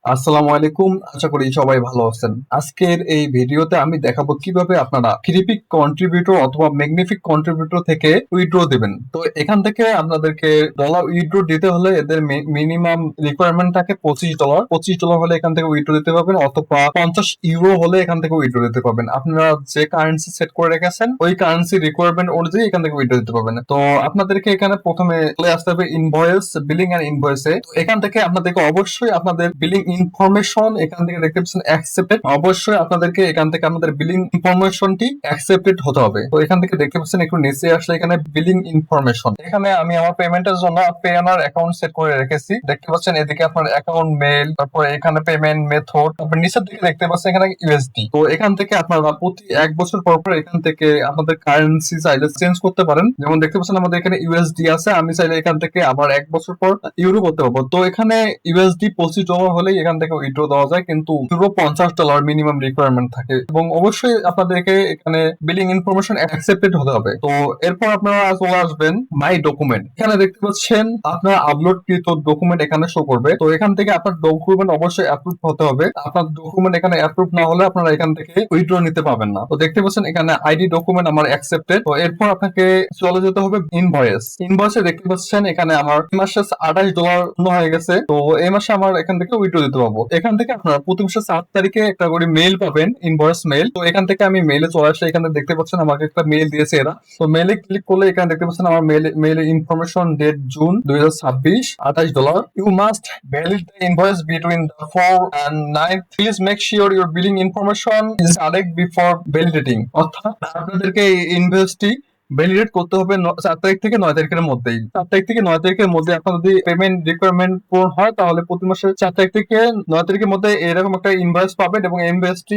আসসালামু আলাইকুম। আশা করি সবাই ভালো আছেন। আজকের এই ভিডিওতে আমি দেখাবো কিভাবে আপনারা ক্রিপিক কন্ট্রিবিউটর অথবা ম্যাগনিফিক কন্ট্রিবিউটর থেকে উইথড্র দিবেন। তো এখান থেকে আপনাদেরকে ডলার উইথড্র দিতে হলে এদের মিনিমাম রিকোয়ারমেন্ট থাকে $25। $25 হলে এখান থেকে উইথড্র দিতে পারবেন, অথবা €50 হলে এখান থেকে উইথড্র দিতে পারবেন। আপনারা যে কারেন্সি সেট করে রেখেছেন ওই কারেন্সি রিকোয়ারমেন্ট অনুযায়ী এখান থেকে উইথড্র দিতে পারবেন। তো আপনাদেরকে এখানে প্রথমে চলে আসতে হবে ইনভয়েস, বিলিং এন্ড ইনভয়েসে। এখান থেকে আপনাদেরকে অবশ্যই আপনাদের বিলিং ইনফরমেশন এখান থেকে দেখতে পাচ্ছেন অ্যাকসেপ্টেড। অবশ্যই আপনাদেরকে এখান থেকে আপনাদের বিলিং ইনফরমেশনটি অ্যাকসেপ্টেড হতে হবে। তো এখান থেকে দেখতে পাচ্ছেন একটু নিচে আসলে এখানে বিলিং ইনফরমেশন, এখানে আমি আমার পেমেন্টের জন্য পে আনার অ্যাকাউন্ট সেট করে রেখেছি। দেখতে পাচ্ছেন এদিকে আপনার অ্যাকাউন্ট মেল, তারপরে এখানে পেমেন্ট মেথড, তারপর নিচের দিকে দেখতে পাচ্ছেন এখানে ইউএসডি। তো এখান থেকে আপনারা প্রতি 1 বছর পর পর এখান থেকে আপনাদের কারেন্সি চাইলে চেঞ্জ করতে পারেন। যেমন দেখতে পাচ্ছেন আমাদের এখানে ইউএসডি আছে, আমি চাইলে এখান থেকে আবার 1 বছর পর ইউরো করতে পারবো। তো এখানে ইউএসডি $25 হলেই এখান থেকে উইথড্র দেওয়া যায়, কিন্তু পুরো $50 মিনিমাম রিকোয়ারমেন্ট থাকে এবং অবশ্যই আপনাদেরকে এখানে বিলিং ইনফরমেশন অ্যাকসেপ্টেড হতে হবে। তো এরপর আপনারা চলে আসবেন মাই ডকুমেন্ট। এখানে দেখতে পাচ্ছেন আপনার আপলোডকৃত ডকুমেন্ট এখানে শো করবে। তো এখান থেকে আপনার ডকুমেন্ট অবশ্যই অ্যাপ্রুভ হতে হবে। আপনার ডকুমেন্ট এখানে অ্যাপ্রুভ না হলে আপনারা এখান থেকে উইথড্র নিতে পারবেন না। তো দেখতে পাচ্ছেন এখানে আইডি ডকুমেন্ট আমার অ্যাকসেপ্টেড। তো এরপর আপনাকে চলে যেতে হবে ইনভয়েস। ইনভয়েসে দেখতে পাচ্ছেন এখানে আমার এই মাসে $28 হয়ে গেছে। তো এই মাসে আমার এখান থেকে উইথড্র দিতে পারবো। এখান থেকে আপনারা প্রতি মাসে 7 তারিখে একটা করে মেইল পাবেন, ইনভয়েস মেইল। তো এখান থেকে আমি মেইলে চলে আসলে এখানে দেখতে পাচ্ছেন আমাকে একটা মেইল দিয়েছে এরা। তো মেইলে ক্লিক করলে এখানে দেখতে পাচ্ছেন আমার মেইলের information, date June 2026, $28। You must valid the invoice between the 4 and 9। Please make sure your billing information is correct before validating. অর্থাৎ আপনাদেরকে এই ইনভয়েসটি ভ্যালিডেট করতে হবে 4 তারিখ থেকে 9 তারিখের মধ্যেই। 4 তারিখ থেকে 9 তারিখের মধ্যে আপনার যদি পেমেন্ট রিকোয়ারমেন্ট পূরণ হয় তাহলে প্রতি মাসে 4 তারিখ থেকে 9 তারিখের মধ্যে এরকম একটা ইনভয়েস পাবেন, এবং ইনভয়েসটি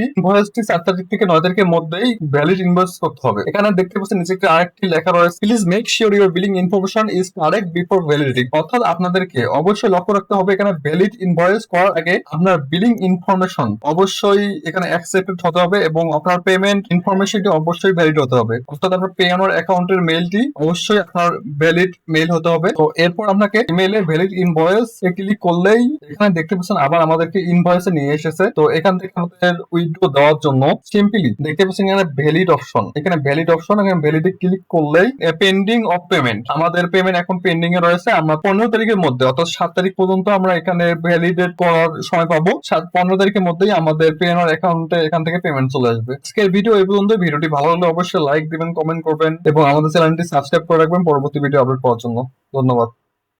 4 তারিখ থেকে 9 তারিখের মধ্যেই ভ্যালিড ইনভয়েস করতে হবে। এখানে দেখতে পাচ্ছেন নিচে আরেকটি লেখা রয়েছে, please make sure your billing information is correct before validity. অর্থাৎ আপনাদেরকে অবশ্যই লক্ষ্য রাখতে হবে এখানে ভ্যালিড ইনভয়েস করার আগে আপনার বিলিং ইনফরমেশন অবশ্যই এখানে অ্যাকসেপ্টেড হতে হবে, এবং আপনার পেমেন্ট ইনফরমেশনটি অবশ্যই ভ্যালিড হতে হবে। অর্থাৎ আপনার পে আনার অ্যাকাউন্টের মেইলটি অবশ্যই আপনার ভ্যালিড মেইল হতে হবে। তো এরপর আপনাকে ইমেইলে ভ্যালিড ইনভয়েস এ ক্লিক করলেই এখানে দেখতে পাচ্ছেন আবার আমাদেরকে ইনভয়েসে নিয়ে এসেছে। তো এখান থেকে আমাদের উইথড্র দেওয়ার জন্য সিম্পলি দেখতে পাচ্ছেন এখানে ভ্যালিড অপশন, এখানে ভ্যালিডে ক্লিক করলেই পেন্ডিং অফ পেমেন্ট, আমাদের পেমেন্ট এখন পেন্ডিং এ রয়েছে। আমরা 15 তারিখের মধ্যে অর্থাৎ 7 তারিখ পর্যন্ত আমরা এখানে ভ্যালিডেট করার সময় পাবো। 15 তারিখের মধ্যেই আমাদের পে আনার অ্যাকাউন্টে এখান থেকে পেমেন্ট চলে আসবে। আজকের ভিডিও এই পর্যন্ত। ভিডিওটি ভালো লাগলে অবশ্যই লাইক দিবেন, কমেন্ট করবেন এবং আমাদের চ্যানেলটি সাবস্ক্রাইব করে রাখবেন পরবর্তী ভিডিও আপলোড পাওয়ার জন্য। ধন্যবাদ।